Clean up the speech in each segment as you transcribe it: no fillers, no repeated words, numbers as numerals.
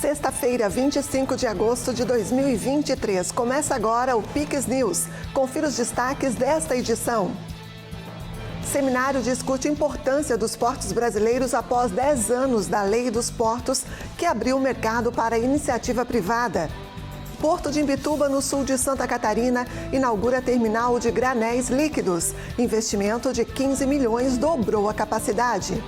Sexta-feira, 25 de agosto de 2023. Começa agora o Pix News. Confira os destaques desta edição. Seminário discute a importância dos portos brasileiros após 10 anos da Lei dos Portos, que abriu o mercado para a iniciativa privada. Porto de Imbituba, no sul de Santa Catarina, inaugura terminal de granéis líquidos. Investimento de 15 milhões dobrou a capacidade.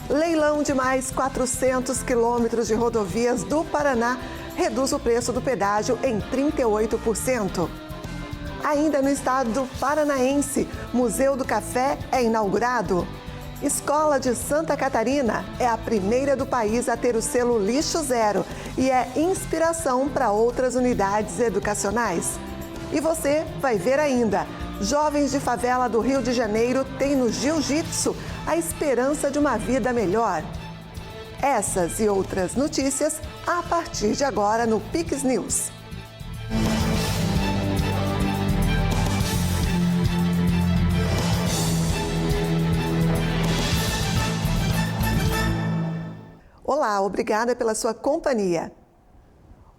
Leilão de mais 400 quilômetros de rodovias do Paraná reduz o preço do pedágio em 38%. Ainda no estado paranaense, Museu do Café é inaugurado. Escola de Santa Catarina é a primeira do país a ter o selo Lixo Zero e é inspiração para outras unidades educacionais. E você vai ver ainda. Jovens de favela do Rio de Janeiro têm no jiu-jitsu a esperança de uma vida melhor. Essas e outras notícias a partir de agora no Pix News. Olá, obrigada pela sua companhia.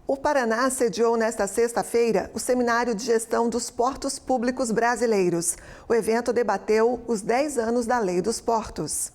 O Paraná sediou nesta sexta-feira o Seminário de Gestão dos Portos Públicos Brasileiros. O evento debateu os 10 anos da Lei dos Portos.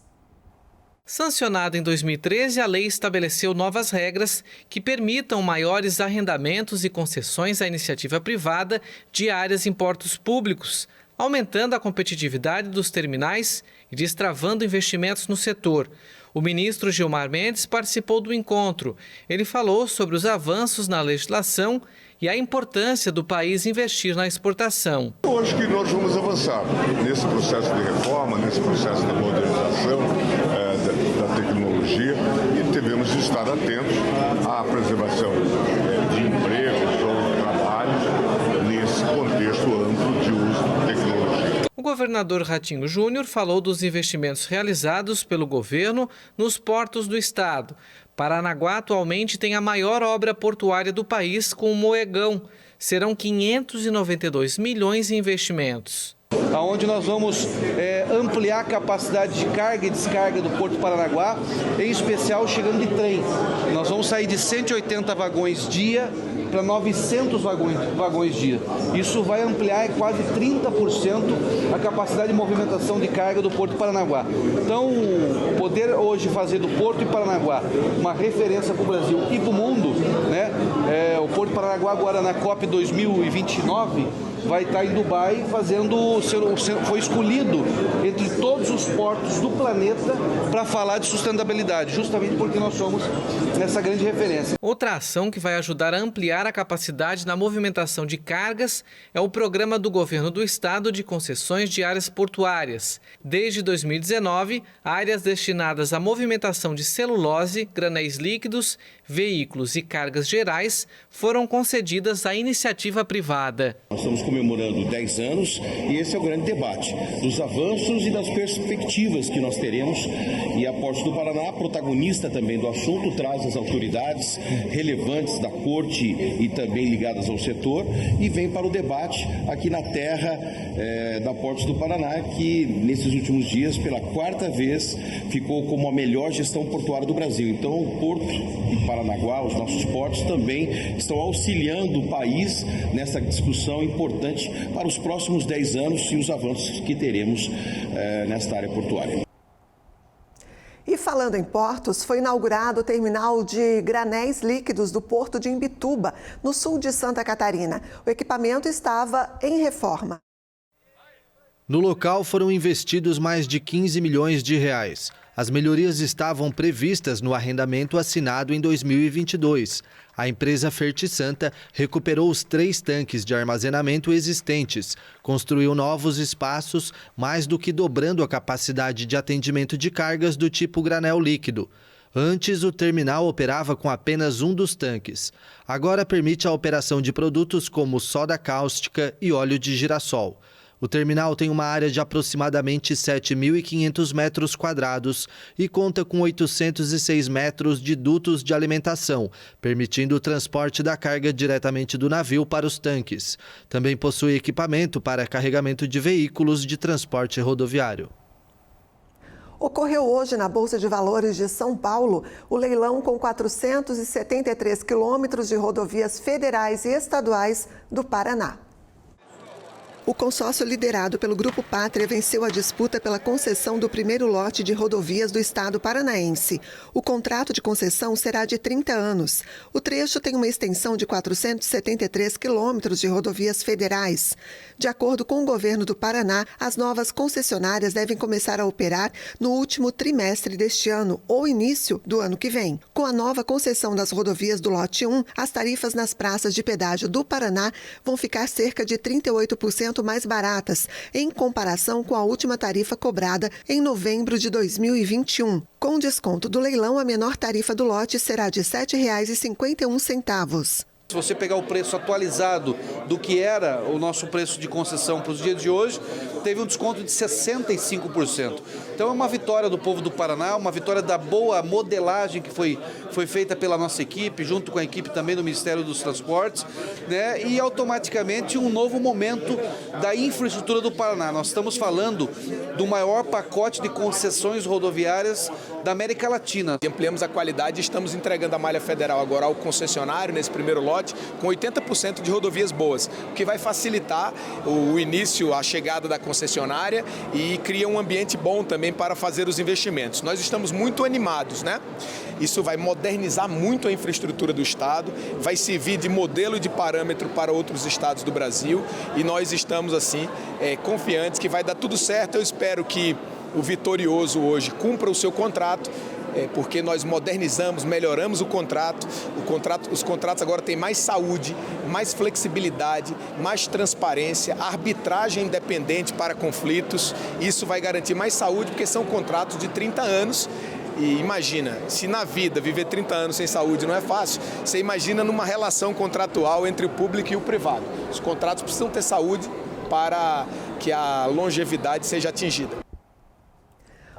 Sancionada em 2013, a lei estabeleceu novas regras que permitam maiores arrendamentos e concessões à iniciativa privada de áreas em portos públicos, aumentando a competitividade dos terminais e destravando investimentos no setor. O ministro Gilmar Mendes participou do encontro. Ele falou sobre os avanços na legislação e a importância do país investir na exportação. Eu acho que nós vamos avançar nesse processo de reforma, nesse processo de modernização da tecnologia e devemos estar atentos à preservação de empregos ou trabalhos nesse contexto amplo de uso de tecnologia. O governador Ratinho Júnior falou dos investimentos realizados pelo governo nos portos do estado. Paranaguá atualmente tem a maior obra portuária do país com o Moegão. Serão 592 milhões em investimentos. Onde nós vamos ampliar a capacidade de carga e descarga do Porto Paranaguá, em especial chegando de trem. Nós vamos sair de 180 vagões dia para 900 vagões dia. Isso vai ampliar quase 30% a capacidade de movimentação de carga do Porto Paranaguá. Então, poder hoje fazer do Porto de Paranaguá uma referência para o Brasil e para o mundo, né? O Porto Paranaguá agora na COP 2029 vai estar em Dubai foi escolhido entre todos os portos do planeta para falar de sustentabilidade, justamente porque nós somos nessa grande referência. Outra ação que vai ajudar a ampliar a capacidade na movimentação de cargas é o programa do governo do estado de concessões de áreas portuárias. Desde 2019, áreas destinadas à movimentação de celulose, granéis líquidos, veículos e cargas gerais foram concedidas à iniciativa privada. Nós estamos comemorando 10 anos e esse é o grande debate dos avanços e das perspectivas que nós teremos. E a Portos do Paraná, protagonista também do assunto, traz as autoridades relevantes da corte e também ligadas ao setor e vem para o debate aqui na terra da Portos do Paraná, que nesses últimos dias, pela quarta vez, ficou como a melhor gestão portuária do Brasil. Então, o Porto de Paranaguá, os nossos portos, também estão auxiliando o país nessa discussão importante para os próximos 10 anos e os avanços que teremos nesta área portuária. E falando em portos, foi inaugurado o terminal de granéis líquidos do Porto de Imbituba, no sul de Santa Catarina. O equipamento estava em reforma. No local foram investidos mais de 15 milhões de reais. As melhorias estavam previstas no arrendamento assinado em 2022. A empresa Fertisanta recuperou os 3 tanques de armazenamento existentes, construiu novos espaços, mais do que dobrando a capacidade de atendimento de cargas do tipo granel líquido. Antes, o terminal operava com apenas um dos tanques. Agora permite a operação de produtos como soda cáustica e óleo de girassol. O terminal tem uma área de aproximadamente 7.500 metros quadrados e conta com 806 metros de dutos de alimentação, permitindo o transporte da carga diretamente do navio para os tanques. Também possui equipamento para carregamento de veículos de transporte rodoviário. Ocorreu hoje na Bolsa de Valores de São Paulo o leilão com 473 quilômetros de rodovias federais e estaduais do Paraná. O consórcio liderado pelo Grupo Pátria venceu a disputa pela concessão do primeiro lote de rodovias do estado paranaense. O contrato de concessão será de 30 anos. O trecho tem uma extensão de 473 quilômetros de rodovias federais. De acordo com o governo do Paraná, as novas concessionárias devem começar a operar no último trimestre deste ano ou início do ano que vem. Com a nova concessão das rodovias do lote 1, as tarifas nas praças de pedágio do Paraná vão ficar cerca de 38% mais baratas, em comparação com a última tarifa cobrada em novembro de 2021. Com desconto do leilão, a menor tarifa do lote será de R$ 7,51. Se você pegar o preço atualizado do que era o nosso preço de concessão para os dias de hoje, teve um desconto de 65%. Então é uma vitória do povo do Paraná, uma vitória da boa modelagem que foi feita pela nossa equipe, junto com a equipe também do Ministério dos Transportes, né? E automaticamente um novo momento da infraestrutura do Paraná. Nós estamos falando do maior pacote de concessões rodoviárias da América Latina. Ampliamos a qualidade e estamos entregando a malha federal agora ao concessionário nesse primeiro lote com 80% de rodovias boas, o que vai facilitar o início, a chegada da concessionária e cria um ambiente bom também para fazer os investimentos. Nós estamos muito animados, né? Isso vai modernizar muito a infraestrutura do estado, vai servir de modelo e de parâmetro para outros estados do Brasil e nós estamos assim confiantes que vai dar tudo certo. Eu espero que o vitorioso hoje cumpra o seu contrato, porque nós modernizamos, melhoramos o contrato. Os contratos agora têm mais saúde, mais flexibilidade, mais transparência, arbitragem independente para conflitos. Isso vai garantir mais saúde, porque são contratos de 30 anos. E imagina, se na vida viver 30 anos sem saúde não é fácil, você imagina numa relação contratual entre o público e o privado. Os contratos precisam ter saúde para que a longevidade seja atingida.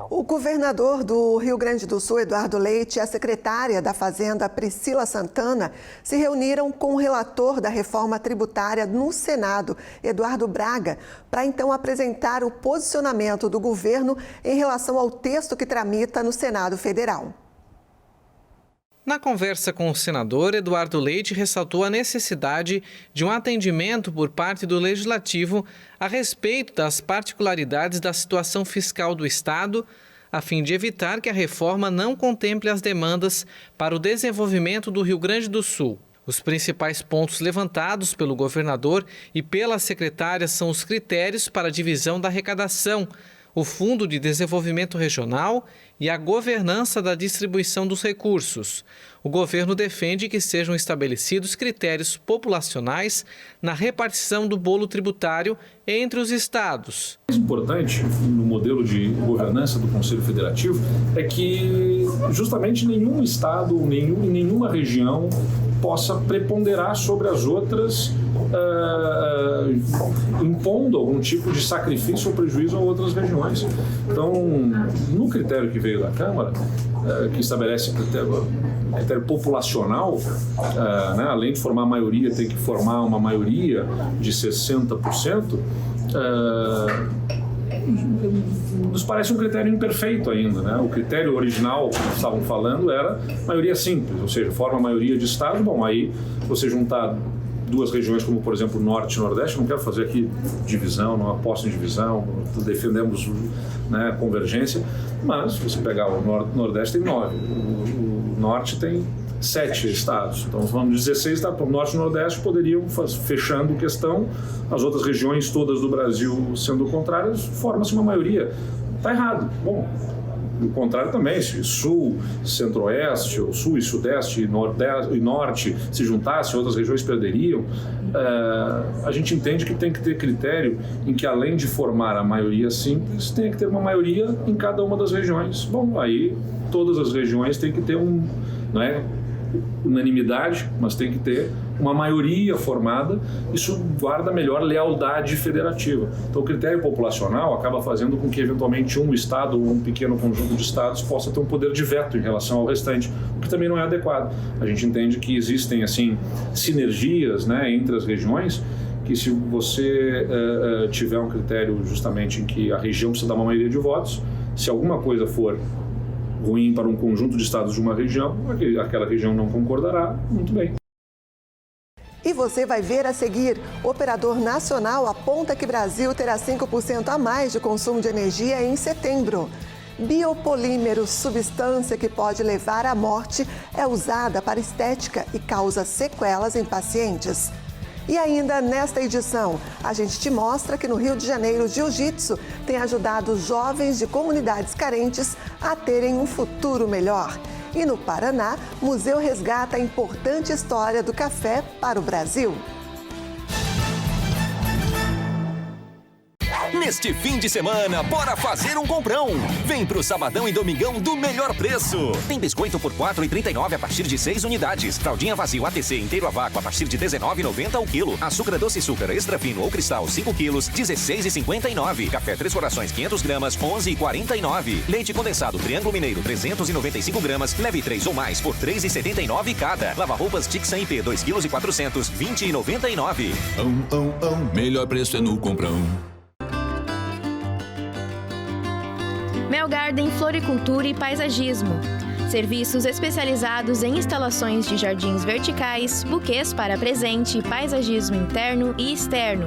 O governador do Rio Grande do Sul, Eduardo Leite, e a secretária da Fazenda, Priscila Santana, se reuniram com o relator da reforma tributária no Senado, Eduardo Braga, para então apresentar o posicionamento do governo em relação ao texto que tramita no Senado Federal. Na conversa com o senador, Eduardo Leite ressaltou a necessidade de um atendimento por parte do Legislativo a respeito das particularidades da situação fiscal do Estado, a fim de evitar que a reforma não contemple as demandas para o desenvolvimento do Rio Grande do Sul. Os principais pontos levantados pelo governador e pela secretária são os critérios para a divisão da arrecadação, o Fundo de Desenvolvimento Regional e a governança da distribuição dos recursos. O governo defende que sejam estabelecidos critérios populacionais na repartição do bolo tributário entre os estados. O mais importante no modelo de governança do Conselho Federativo é que justamente nenhum estado, nenhuma região possa preponderar sobre as outras, impondo algum tipo de sacrifício ou prejuízo a outras regiões. Então, no critério que veio da Câmara, que estabelece critério populacional, né, além de formar a maioria, tem que formar uma maioria de 60%, nos parece um critério imperfeito ainda, né? O critério original que estavam falando era maioria simples, ou seja, forma a maioria de estados. Bom, aí você juntar duas regiões como, por exemplo, Norte e Nordeste, não quero fazer aqui divisão, não aposto em divisão, defendemos, né, convergência, mas você pegar o Nordeste tem 9, o Norte tem 7 estados, então vamos 16 estados, o Norte e o Nordeste poderiam, fechando questão, as outras regiões todas do Brasil sendo contrárias, forma-se uma maioria. Está errado. Bom, o contrário também, se Sul, Centro-Oeste, ou Sul e Sudeste e Norte se juntassem, outras regiões perderiam. A gente entende que tem que ter critério em que, além de formar a maioria simples, tem que ter uma maioria em cada uma das regiões. Bom, aí todas as regiões têm que ter não é unanimidade, mas tem que ter uma maioria formada. Isso guarda melhor lealdade federativa. Então o critério populacional acaba fazendo com que eventualmente um estado ou um pequeno conjunto de estados possa ter um poder de veto em relação ao restante, o que também não é adequado. A gente entende que existem assim sinergias, né, entre as regiões, que se você tiver um critério justamente em que a região precisa dar uma maioria de votos, Se alguma coisa for ruim para um conjunto de estados de uma região, aquela região não concordará, muito bem. E você vai ver a seguir, o operador nacional aponta que Brasil terá 5% a mais de consumo de energia em setembro. Biopolímero, substância que pode levar à morte, é usada para estética e causa sequelas em pacientes. E ainda nesta edição, a gente te mostra que no Rio de Janeiro, o jiu-jitsu tem ajudado jovens de comunidades carentes a terem um futuro melhor. E no Paraná, o museu resgata a importante história do café para o Brasil. Neste fim de semana, bora fazer um comprão. Vem pro Sabadão e Domingão do melhor preço. Tem biscoito por R$ 4,39 a partir de 6 unidades. Fraldinha vazio ATC inteiro a vácuo a partir de R$ 19,90 o quilo. Açúcar doce super extra fino ou cristal 5 quilos, R$ 16,59. Café 3 corações 500 gramas, R$ 11,49. Leite condensado Triângulo Mineiro 395 gramas, leve 3 ou mais por R$ 3,79 cada. Lava-roupas Tixan IP 2,4 kg, R$ 20,99. Melhor preço é no comprão. Mel Garden Floricultura e Paisagismo. Serviços especializados em instalações de jardins verticais, buquês para presente, paisagismo interno e externo.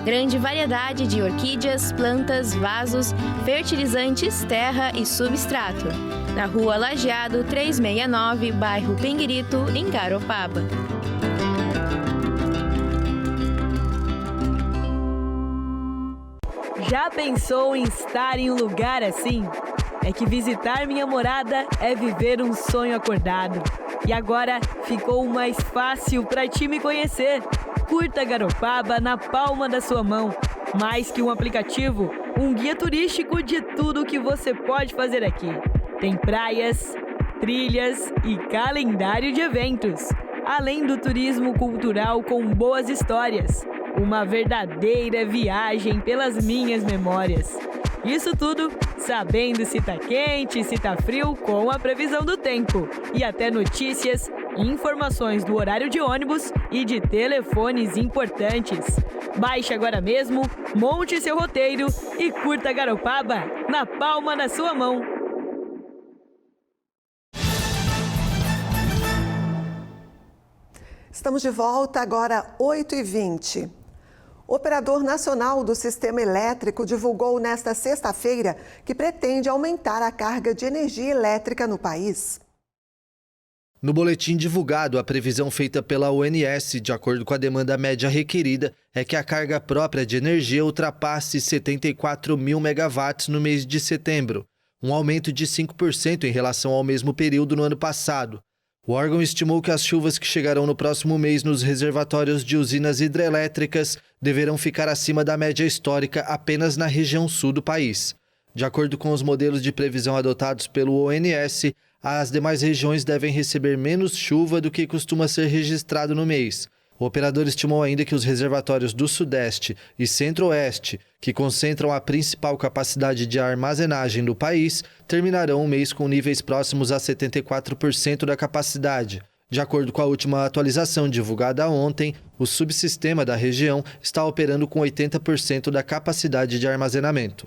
Grande variedade de orquídeas, plantas, vasos, fertilizantes, terra e substrato. Na Rua Lajeado 369, bairro Pinguirito, em Garopaba. Já pensou em estar em um lugar assim? É que visitar minha morada é viver um sonho acordado. E agora ficou mais fácil para ti me conhecer. Curta Garopaba na palma da sua mão. Mais que um aplicativo, um guia turístico de tudo o que você pode fazer aqui. Tem praias, trilhas e calendário de eventos. Além do turismo cultural com boas histórias. Uma verdadeira viagem pelas minhas memórias. Isso tudo sabendo se tá quente, se tá frio, com a previsão do tempo. E até notícias, informações do horário de ônibus e de telefones importantes. Baixe agora mesmo, monte seu roteiro e curta Garopaba na palma da sua mão. Estamos de volta agora, 8h20. O Operador Nacional do Sistema Elétrico divulgou nesta sexta-feira que pretende aumentar a carga de energia elétrica no país. No boletim divulgado, a previsão feita pela ONS, de acordo com a demanda média requerida, é que a carga própria de energia ultrapasse 74 mil megawatts no mês de setembro, um aumento de 5% em relação ao mesmo período no ano passado. O órgão estimou que as chuvas que chegarão no próximo mês nos reservatórios de usinas hidrelétricas deverão ficar acima da média histórica apenas na região sul do país. De acordo com os modelos de previsão adotados pelo ONS, as demais regiões devem receber menos chuva do que costuma ser registrado no mês. O operador estimou ainda que os reservatórios do Sudeste e Centro-Oeste, que concentram a principal capacidade de armazenagem do país, terminarão o mês com níveis próximos a 74% da capacidade. De acordo com a última atualização divulgada ontem, o subsistema da região está operando com 80% da capacidade de armazenamento.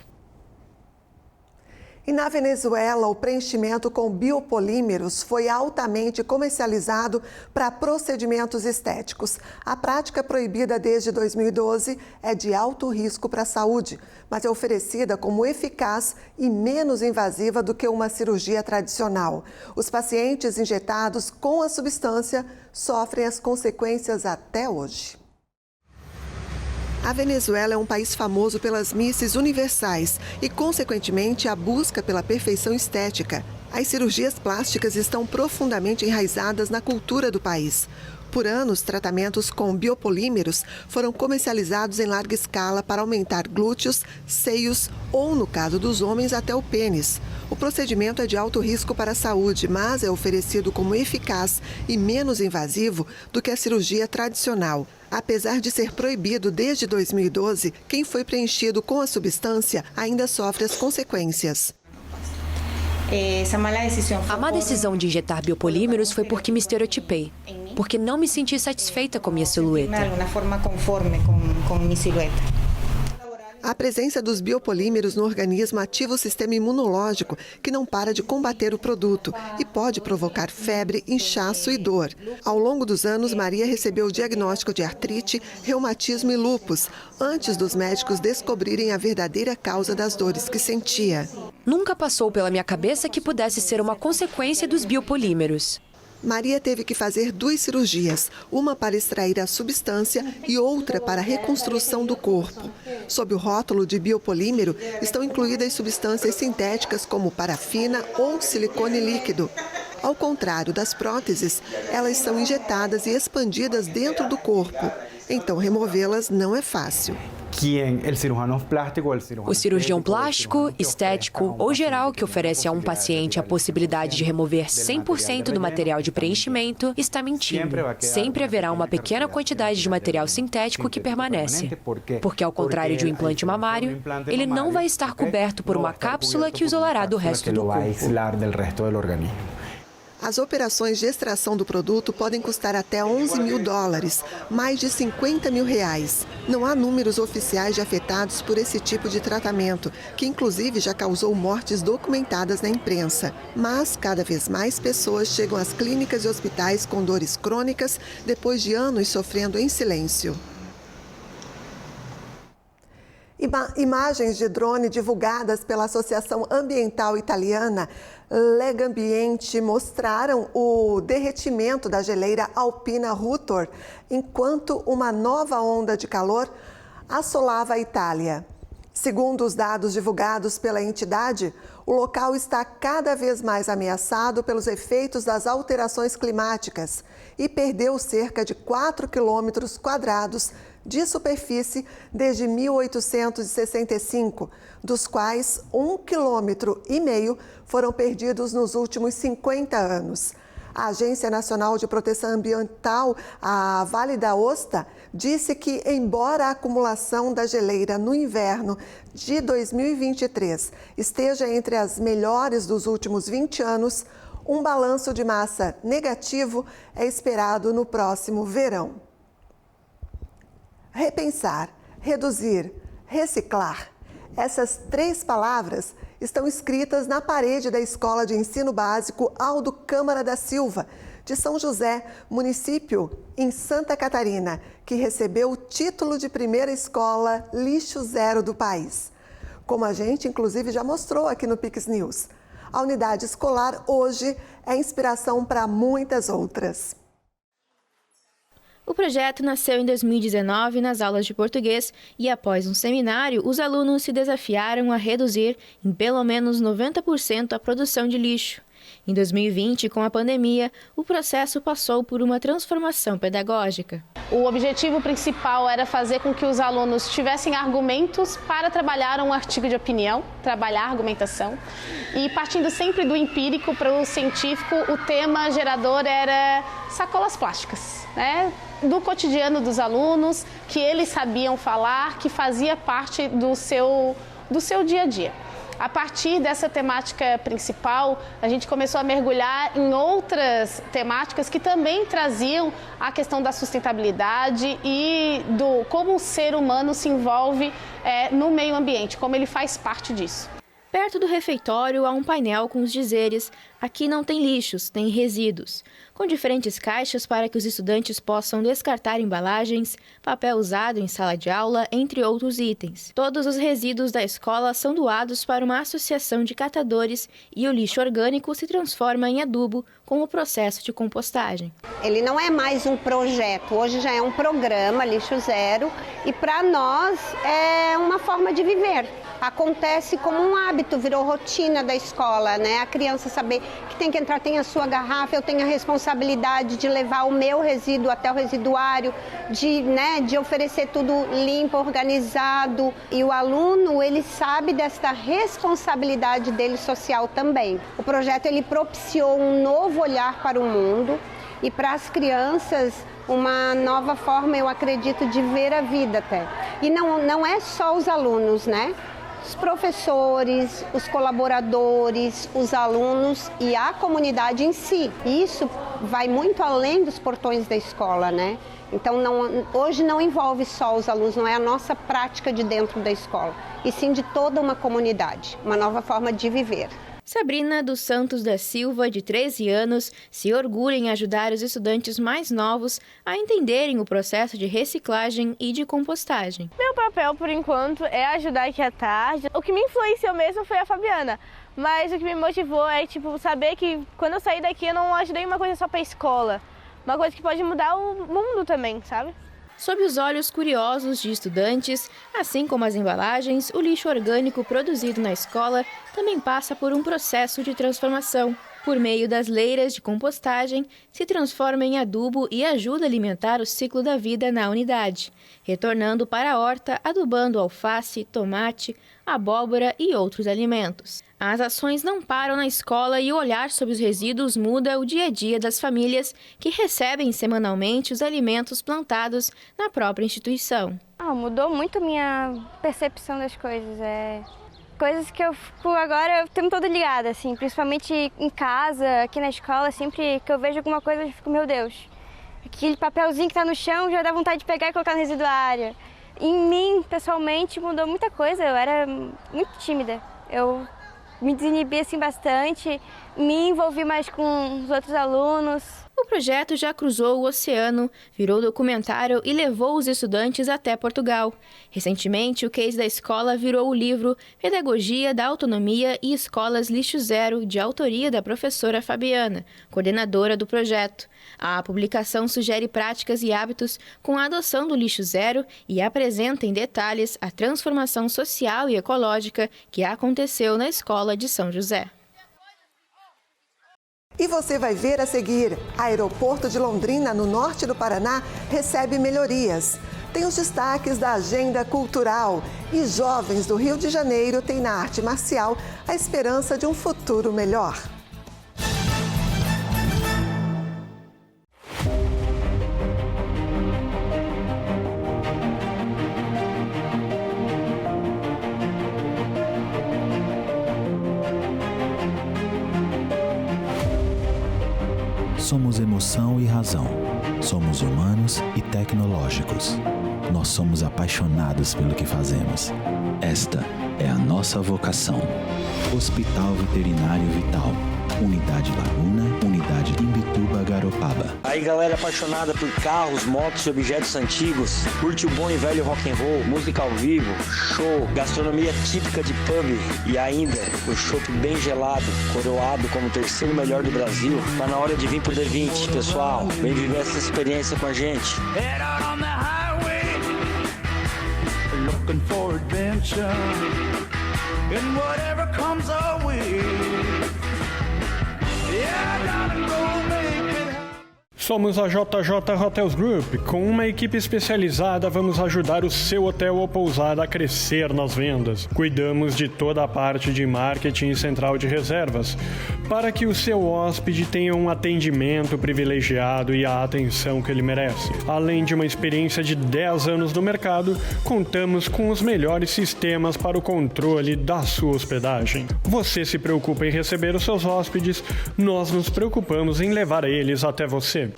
E na Venezuela, o preenchimento com biopolímeros foi altamente comercializado para procedimentos estéticos. A prática, proibida desde 2012, é de alto risco para a saúde, mas é oferecida como eficaz e menos invasiva do que uma cirurgia tradicional. Os pacientes injetados com a substância sofrem as consequências até hoje. A Venezuela é um país famoso pelas misses universais e, consequentemente, a busca pela perfeição estética. As cirurgias plásticas estão profundamente enraizadas na cultura do país. Por anos, tratamentos com biopolímeros foram comercializados em larga escala para aumentar glúteos, seios ou, no caso dos homens, até o pênis. O procedimento é de alto risco para a saúde, mas é oferecido como eficaz e menos invasivo do que a cirurgia tradicional. Apesar de ser proibido desde 2012, quem foi preenchido com a substância ainda sofre as consequências. A má decisão de injetar biopolímeros foi porque me estereotipei, porque não me senti satisfeita com minha silhueta. A presença dos biopolímeros no organismo ativa o sistema imunológico, que não para de combater o produto e pode provocar febre, inchaço e dor. Ao longo dos anos, Maria recebeu o diagnóstico de artrite, reumatismo e lúpus, antes dos médicos descobrirem a verdadeira causa das dores que sentia. Nunca passou pela minha cabeça que pudesse ser uma consequência dos biopolímeros. Maria teve que fazer 2 cirurgias, uma para extrair a substância e outra para a reconstrução do corpo. Sob o rótulo de biopolímero, estão incluídas substâncias sintéticas como parafina ou silicone líquido. Ao contrário das próteses, elas são injetadas e expandidas dentro do corpo. Então, removê-las não é fácil. O cirurgião plástico, estético ou geral que oferece a um paciente a possibilidade de remover 100% do material de preenchimento está mentindo. Sempre haverá uma pequena quantidade de material sintético que permanece. Porque, ao contrário de um implante mamário, ele não vai estar coberto por uma cápsula que o isolará do resto do corpo. As operações de extração do produto podem custar até $11 mil, mais de R$50 mil. Não há números oficiais de afetados por esse tipo de tratamento, que inclusive já causou mortes documentadas na imprensa. Mas cada vez mais pessoas chegam às clínicas e hospitais com dores crônicas depois de anos sofrendo em silêncio. Imagens de drone divulgadas pela Associação Ambiental Italiana Legambiente mostraram o derretimento da geleira alpina Rutor, enquanto uma nova onda de calor assolava a Itália. Segundo os dados divulgados pela entidade, o local está cada vez mais ameaçado pelos efeitos das alterações climáticas e perdeu cerca de 4 quilômetros quadrados de superfície desde 1865, dos quais 1,5 quilômetro foram perdidos nos últimos 50 anos. A Agência Nacional de Proteção Ambiental, a Vale d'Aosta, disse que, embora a acumulação da geleira no inverno de 2023 esteja entre as melhores dos últimos 20 anos, um balanço de massa negativo é esperado no próximo verão. Repensar, reduzir, reciclar. Essas 3 palavras estão escritas na parede da Escola de Ensino Básico Aldo Câmara da Silva, de São José, município em Santa Catarina, que recebeu o título de primeira escola lixo zero do país. Como a gente, inclusive, já mostrou aqui no Pix News. A unidade escolar hoje é inspiração para muitas outras. O projeto nasceu em 2019 nas aulas de português e, após um seminário, os alunos se desafiaram a reduzir em pelo menos 90% a produção de lixo. Em 2020, com a pandemia, o processo passou por uma transformação pedagógica. O objetivo principal era fazer com que os alunos tivessem argumentos para trabalhar um artigo de opinião, trabalhar a argumentação. E partindo sempre do empírico para o científico, o tema gerador era sacolas plásticas, né? Do cotidiano dos alunos, que eles sabiam falar, que fazia parte do seu dia a dia. A partir dessa temática principal, a gente começou a mergulhar em outras temáticas que também traziam a questão da sustentabilidade e do como o ser humano se envolve no meio ambiente, como ele faz parte disso. Perto do refeitório há um painel com os dizeres: aqui não tem lixos, tem resíduos, com diferentes caixas para que os estudantes possam descartar embalagens, papel usado em sala de aula, entre outros itens. Todos os resíduos da escola são doados para uma associação de catadores e o lixo orgânico se transforma em adubo com o processo de compostagem. Ele não é mais um projeto, hoje já é um programa Lixo Zero e para nós é uma forma de viver. Acontece como um hábito, virou rotina da escola, né? A criança saber que tem que entrar, tem a sua garrafa, eu tenho a responsabilidade de levar o meu resíduo até o residuário, de oferecer tudo limpo, organizado. E o aluno, ele sabe desta responsabilidade dele social também. O projeto, ele propiciou um novo olhar para o mundo e para as crianças uma nova forma, eu acredito, de ver a vida até. E não é só os alunos, né? Os professores, os colaboradores, os alunos e a comunidade em si. Isso vai muito além dos portões da escola, né? Então, hoje não envolve só os alunos, não é a nossa prática de dentro da escola, e sim de toda uma comunidade, uma nova forma de viver. Sabrina dos Santos da Silva, de 13 anos, se orgulha em ajudar os estudantes mais novos a entenderem o processo de reciclagem e de compostagem. Meu papel, por enquanto, é ajudar aqui à tarde. O que me influenciou mesmo foi a Fabiana, mas o que me motivou é saber que quando eu sair daqui eu não ajudei uma coisa só para a escola, uma coisa que pode mudar o mundo também, sabe? Sob os olhos curiosos de estudantes, assim como as embalagens, o lixo orgânico produzido na escola também passa por um processo de transformação. Por meio das leiras de compostagem, se transforma em adubo e ajuda a alimentar o ciclo da vida na unidade, retornando para a horta, adubando alface, tomate, abóbora e outros alimentos. As ações não param na escola e o olhar sobre os resíduos muda o dia a dia das famílias que recebem semanalmente os alimentos plantados na própria instituição. Mudou muito minha percepção das coisas. Coisas que eu fico agora o tempo todo ligada, assim, principalmente em casa, aqui na escola, sempre que eu vejo alguma coisa eu fico, meu Deus, aquele papelzinho que está no chão já dá vontade de pegar e colocar na residuária. Em mim, pessoalmente, mudou muita coisa, eu era muito tímida, eu me desinibi assim bastante, me envolvi mais com os outros alunos. O projeto já cruzou o oceano, virou documentário e levou os estudantes até Portugal. Recentemente, o case da escola virou o livro Pedagogia da Autonomia e Escolas Lixo Zero, de autoria da professora Fabiana, coordenadora do projeto. A publicação sugere práticas e hábitos com a adoção do lixo zero e apresenta em detalhes a transformação social e ecológica que aconteceu na escola de São José. E você vai ver a seguir: Aeroporto de Londrina, no norte do Paraná, recebe melhorias. Tem os destaques da agenda cultural e jovens do Rio de Janeiro têm na arte marcial a esperança de um futuro melhor. Somos emoção e razão. Somos humanos e tecnológicos. Nós somos apaixonados pelo que fazemos. Esta é a nossa vocação. Hospital Veterinário Vital. Unidade Laguna, Unidade Imbituba, Garopaba. Aí galera apaixonada por carros, motos e objetos antigos, curte o bom e velho rock and roll, música ao vivo, show, gastronomia típica de pub e ainda o chopp bem gelado, coroado como o terceiro melhor do Brasil. Tá na hora de vir pro D20, pessoal. Vem viver essa experiência com a gente. Head out on the highway, looking for adventure, and whatever comes our way. Somos a JJ Hotels Group. Com uma equipe especializada, vamos ajudar o seu hotel ou pousada a crescer nas vendas. Cuidamos de toda a parte de marketing e central de reservas, para que o seu hóspede tenha um atendimento privilegiado e a atenção que ele merece. Além de uma experiência de 10 anos no mercado, contamos com os melhores sistemas para o controle da sua hospedagem. Você se preocupa em receber os seus hóspedes, nós nos preocupamos em levar eles até você.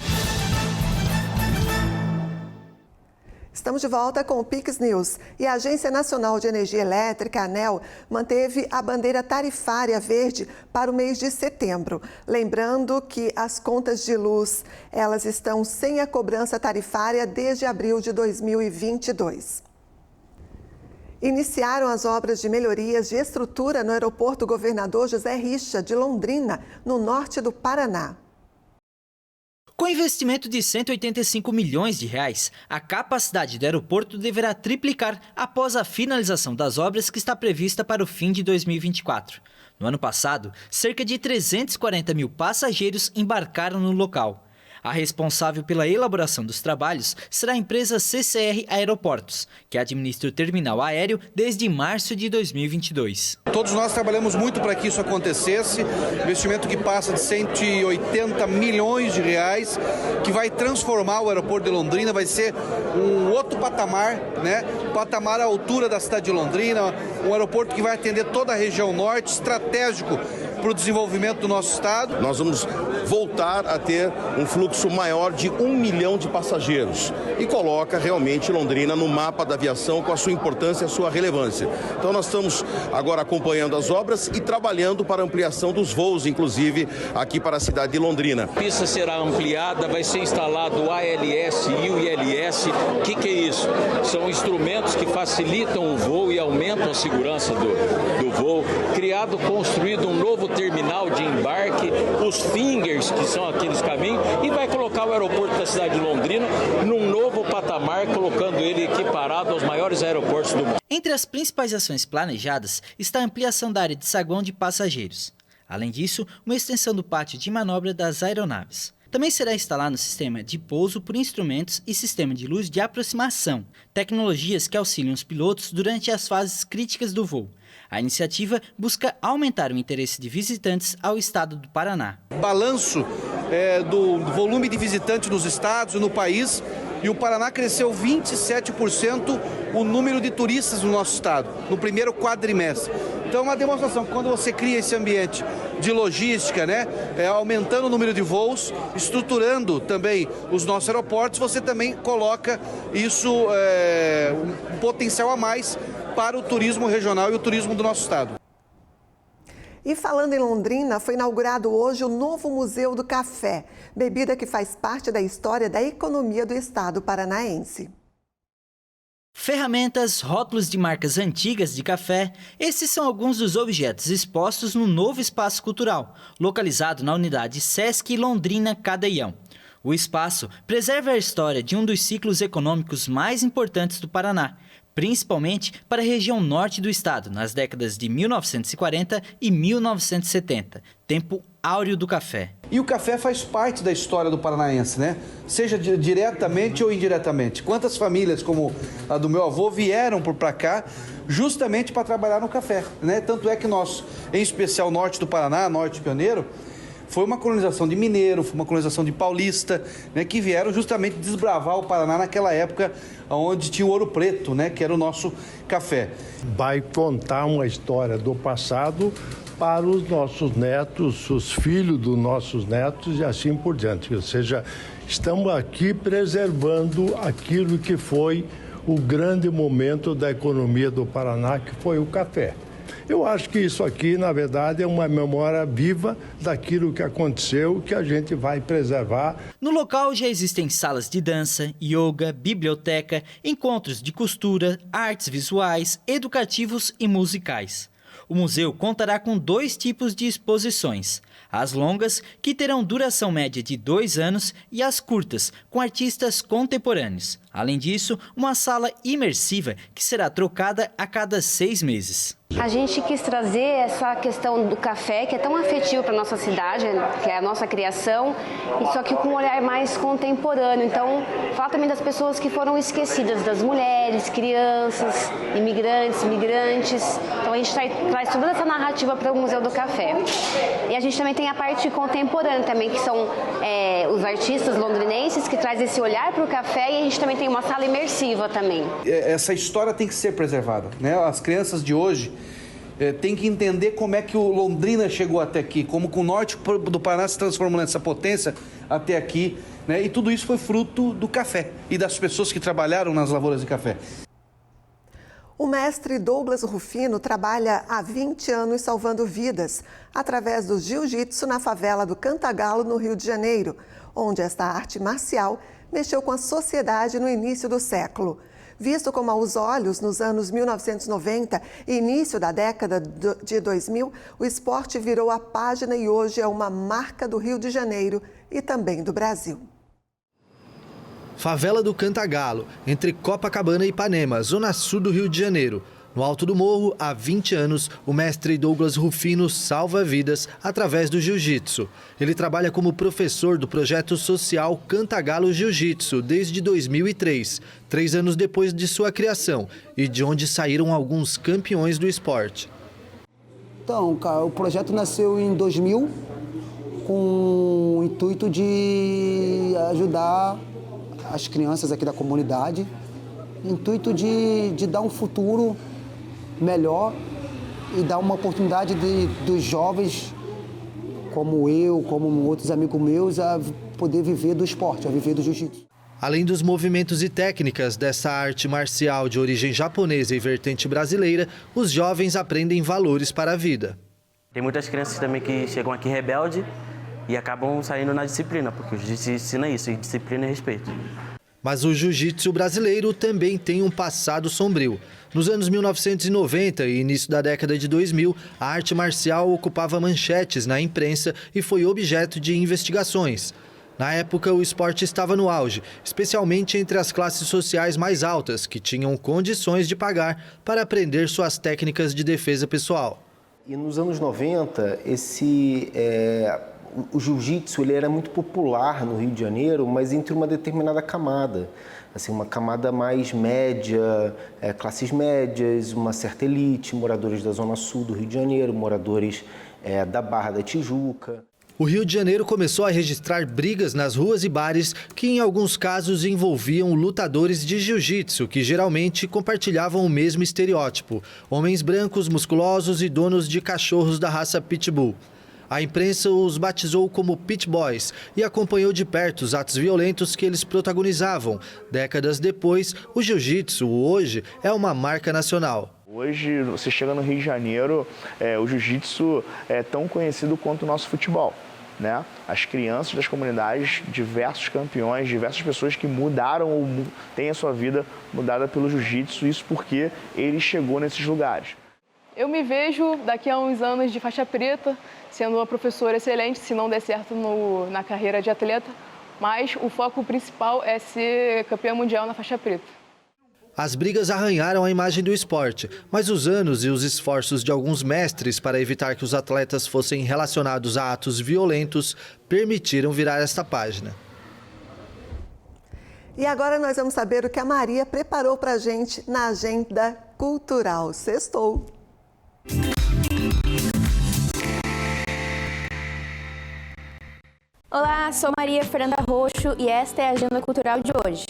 Estamos de volta com o Pix News. E a Agência Nacional de Energia Elétrica, a ANEEL, manteve a bandeira tarifária verde para o mês de setembro. Lembrando que as contas de luz, elas estão sem a cobrança tarifária desde abril de 2022. Iniciaram as obras de melhorias de estrutura no aeroporto Governador José Richa, de Londrina, no norte do Paraná. Com investimento de R$ 185 milhões, a capacidade do aeroporto deverá triplicar após a finalização das obras que está prevista para o fim de 2024. No ano passado, cerca de 340 mil passageiros embarcaram no local. A responsável pela elaboração dos trabalhos será a empresa CCR Aeroportos, que administra o terminal aéreo desde março de 2022. Todos nós trabalhamos muito para que isso acontecesse, investimento que passa de 180 milhões de reais, que vai transformar o aeroporto de Londrina, vai ser um outro patamar, né? Patamar à altura da cidade de Londrina, um aeroporto que vai atender toda a região norte, estratégico para o desenvolvimento do nosso estado. Nós vamos voltar a ter um fluxo maior de 1 milhão de passageiros e coloca realmente Londrina no mapa da aviação com a sua importância e a sua relevância. Então nós estamos agora acompanhando as obras e trabalhando para a ampliação dos voos, inclusive aqui para a cidade de Londrina. A pista será ampliada, vai ser instalado o ALS e o ILS. O que é isso? São instrumentos que facilitam o voo e aumentam a segurança do voo. Construído um novo terminal de embarque, os fingers, que são aqueles caminhos, e vai colocar o aeroporto da cidade de Londrina num novo patamar, colocando ele equiparado aos maiores aeroportos do mundo. Entre as principais ações planejadas está a ampliação da área de saguão de passageiros. Além disso, uma extensão do pátio de manobra das aeronaves. Também será instalado um sistema de pouso por instrumentos e sistema de luz de aproximação, tecnologias que auxiliam os pilotos durante as fases críticas do voo. A iniciativa busca aumentar o interesse de visitantes ao estado do Paraná. Balanço do volume de visitantes nos estados e no país, e o Paraná cresceu 27% o número de turistas no nosso estado, no primeiro quadrimestre. Então é uma demonstração que quando você cria esse ambiente de logística, aumentando o número de voos, estruturando também os nossos aeroportos, você também coloca isso, um potencial a mais para o turismo regional e o turismo do nosso estado. E falando em Londrina, foi inaugurado hoje o novo Museu do Café, bebida que faz parte da história da economia do estado paranaense. Ferramentas, rótulos de marcas antigas de café, esses são alguns dos objetos expostos no novo espaço cultural, localizado na unidade Sesc Londrina Cadeião. O espaço preserva a história de um dos ciclos econômicos mais importantes do Paraná, principalmente para a região norte do estado, nas décadas de 1940 e 1970, tempo áureo do café. E o café faz parte da história do paranaense, Seja diretamente ou indiretamente. Quantas famílias, como a do meu avô, vieram para cá justamente para trabalhar no café, Tanto é que nós, em especial norte do Paraná, norte pioneiro, foi uma colonização de mineiro, foi uma colonização de paulista, que vieram justamente desbravar o Paraná naquela época onde tinha o ouro preto, que era o nosso café. Vai contar uma história do passado para os nossos netos, os filhos dos nossos netos e assim por diante. Ou seja, estamos aqui preservando aquilo que foi o grande momento da economia do Paraná, que foi o café. Eu acho que isso aqui, na verdade, é uma memória viva daquilo que aconteceu, que a gente vai preservar. No local já existem salas de dança, yoga, biblioteca, encontros de costura, artes visuais, educativos e musicais. O museu contará com 2 tipos de exposições. As longas, que terão duração média de 2 anos, e as curtas, com artistas contemporâneos. Além disso, uma sala imersiva que será trocada a cada 6 meses. A gente quis trazer essa questão do café, que é tão afetivo para a nossa cidade, que é a nossa criação, e só que com um olhar mais contemporâneo. Então, falar também das pessoas que foram esquecidas, das mulheres, crianças, imigrantes, migrantes. Então, a gente traz toda essa narrativa para o Museu do Café. E a gente também tem a parte contemporânea também, que são os artistas londrinenses, que trazem esse olhar para o café, e a gente também tem uma sala imersiva também. Essa história tem que ser preservada, As crianças de hoje tem que entender como é que o Londrina chegou até aqui, como que o norte do Paraná se transformou nessa potência até aqui, E tudo isso foi fruto do café e das pessoas que trabalharam nas lavouras de café. O mestre Douglas Rufino trabalha há 20 anos salvando vidas através do jiu-jitsu na favela do Cantagalo, no Rio de Janeiro, onde esta arte marcial mexeu com a sociedade no início do século. Visto como aos olhos nos anos 1990 e início da década de 2000, o esporte virou a página e hoje é uma marca do Rio de Janeiro e também do Brasil. Favela do Cantagalo, entre Copacabana e Ipanema, zona sul do Rio de Janeiro. No alto do morro, há 20 anos, o mestre Douglas Rufino salva vidas através do jiu-jitsu. Ele trabalha como professor do projeto social Cantagalo Jiu-Jitsu desde 2003, 3 anos depois de sua criação, e de onde saíram alguns campeões do esporte. Então, cara, o projeto nasceu em 2000 com o intuito de ajudar as crianças aqui da comunidade, intuito de dar um futuro melhor e dar uma oportunidade dos jovens como eu, como outros amigos meus, a poder viver do esporte, a viver do jiu-jitsu. Além dos movimentos e técnicas dessa arte marcial de origem japonesa e vertente brasileira, os jovens aprendem valores para a vida. Tem muitas crianças também que chegam aqui rebelde e acabam saindo na disciplina, porque o jiu-jitsu ensina isso, disciplina e respeito. Mas o jiu-jitsu brasileiro também tem um passado sombrio. Nos anos 1990 e início da década de 2000, a arte marcial ocupava manchetes na imprensa e foi objeto de investigações. Na época, o esporte estava no auge, especialmente entre as classes sociais mais altas, que tinham condições de pagar para aprender suas técnicas de defesa pessoal. E nos anos 90, o jiu-jitsu era muito popular no Rio de Janeiro, mas entre uma determinada camada. Assim, uma camada mais média, classes médias, uma certa elite, moradores da Zona Sul do Rio de Janeiro, moradores da Barra da Tijuca. O Rio de Janeiro começou a registrar brigas nas ruas e bares que, em alguns casos, envolviam lutadores de jiu-jitsu, que geralmente compartilhavam o mesmo estereótipo: homens brancos, musculosos e donos de cachorros da raça Pitbull. A imprensa os batizou como Pit Boys e acompanhou de perto os atos violentos que eles protagonizavam. Décadas depois, o jiu-jitsu, hoje, é uma marca nacional. Hoje, você chega no Rio de Janeiro, o jiu-jitsu é tão conhecido quanto o nosso futebol, né? As crianças das comunidades, diversos campeões, diversas pessoas que mudaram ou têm a sua vida mudada pelo jiu-jitsu, isso porque ele chegou nesses lugares. Eu me vejo daqui a uns anos de faixa preta, sendo uma professora excelente, se não der certo na carreira de atleta, mas o foco principal é ser campeã mundial na faixa preta. As brigas arranharam a imagem do esporte, mas os anos e os esforços de alguns mestres para evitar que os atletas fossem relacionados a atos violentos permitiram virar esta página. E agora nós vamos saber o que a Maria preparou para a gente na agenda cultural. Sextou! Olá, sou Maria Fernanda Roxo e esta é a agenda cultural de hoje.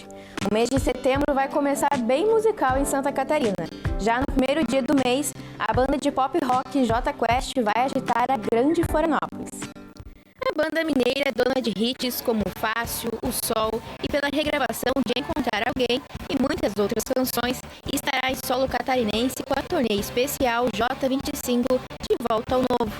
O mês de setembro vai começar bem musical em Santa Catarina. Já no primeiro dia do mês, a banda de pop rock Jota Quest vai agitar a grande Florianópolis. A banda mineira é dona de hits como Fácil, O Sol e pela regravação de Encontrar Alguém e muitas outras canções, estará em solo catarinense com a turnê especial J25 de Volta ao Novo.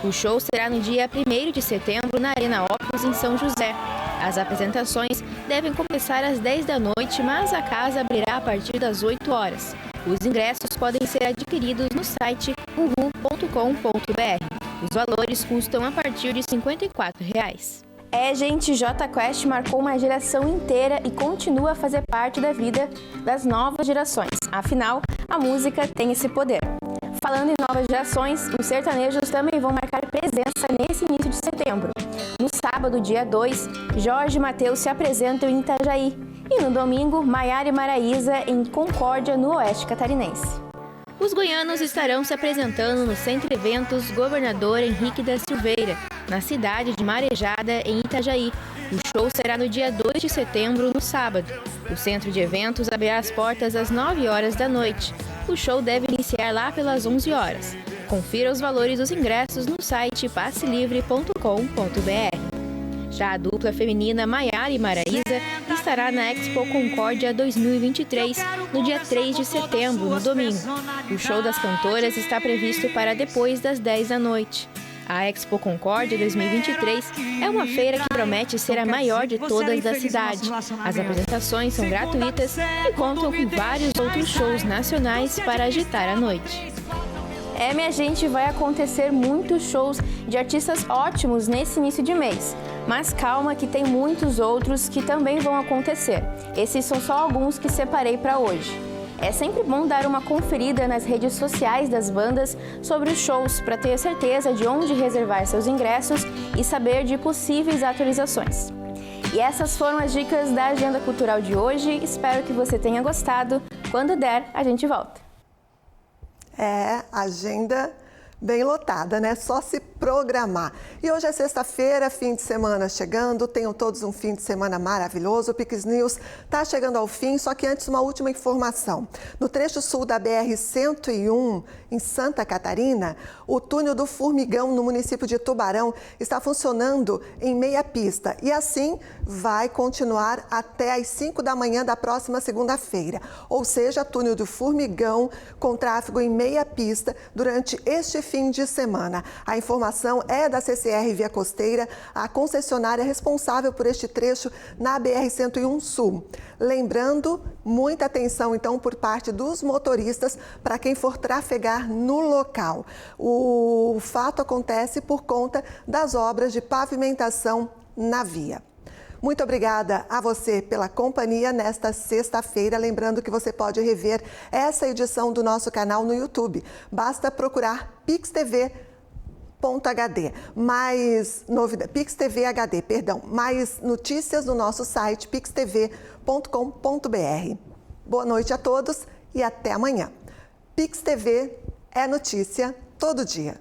O show será no dia 1º de setembro na Arena Opus, em São José. As apresentações devem começar às 10 da noite, mas a casa abrirá a partir das 8 horas. Os ingressos podem ser adquiridos no site uhu.com.br. Os valores custam a partir de R$ 54. Gente, Jota Quest marcou uma geração inteira e continua a fazer parte da vida das novas gerações. Afinal, a música tem esse poder. Falando em novas gerações, os sertanejos também vão marcar presença nesse início de setembro. No sábado, dia 2, Jorge e Mateus se apresentam em Itajaí. E no domingo, Maiara e Maraísa em Concórdia, no Oeste Catarinense. Os goianos estarão se apresentando no Centro Eventos Governador Henrique da Silveira, na cidade de Marejada, em Itajaí. O show será no dia 2 de setembro, no sábado. O Centro de Eventos abrirá as portas às 9 horas da noite. O show deve iniciar lá pelas 11 horas. Confira os valores dos ingressos no site passelivre.com.br. Já a dupla feminina Maiara e Maraísa estará na Expo Concórdia 2023, no dia 3 de setembro, no domingo. O show das cantoras está previsto para depois das 10 da noite. A Expo Concórdia 2023 é uma feira que promete ser a maior de todas da cidade. As apresentações são gratuitas e contam com vários outros shows nacionais para agitar a noite. Minha gente, vai acontecer muitos shows de artistas ótimos nesse início de mês. Mas calma que tem muitos outros que também vão acontecer. Esses são só alguns que separei para hoje. É sempre bom dar uma conferida nas redes sociais das bandas sobre os shows para ter certeza de onde reservar seus ingressos e saber de possíveis atualizações. E essas foram as dicas da Agenda Cultural de hoje. Espero que você tenha gostado. Quando der, a gente volta. Agenda bem lotada, né? Só se programar. E hoje é sexta-feira, fim de semana chegando, tenham todos um fim de semana maravilhoso. O Pix News está chegando ao fim, só que antes uma última informação. No trecho sul da BR-101, em Santa Catarina, o túnel do Formigão, no município de Tubarão, está funcionando em meia pista e assim vai continuar até às 5 da manhã da próxima segunda-feira. Ou seja, túnel do Formigão com tráfego em meia pista durante este fim de semana. A informação é da CCR Via Costeira, a concessionária responsável por este trecho na BR-101 Sul. Lembrando, muita atenção então por parte dos motoristas para quem for trafegar no local. O fato acontece por conta das obras de pavimentação na via. Muito obrigada a você pela companhia nesta sexta-feira. Lembrando que você pode rever essa edição do nosso canal no YouTube. Basta procurar PixTV HD. Pix TV HD, perdão. Mais notícias no nosso site pixtv.com.br. Boa noite a todos e até amanhã. Pix TV é notícia todo dia.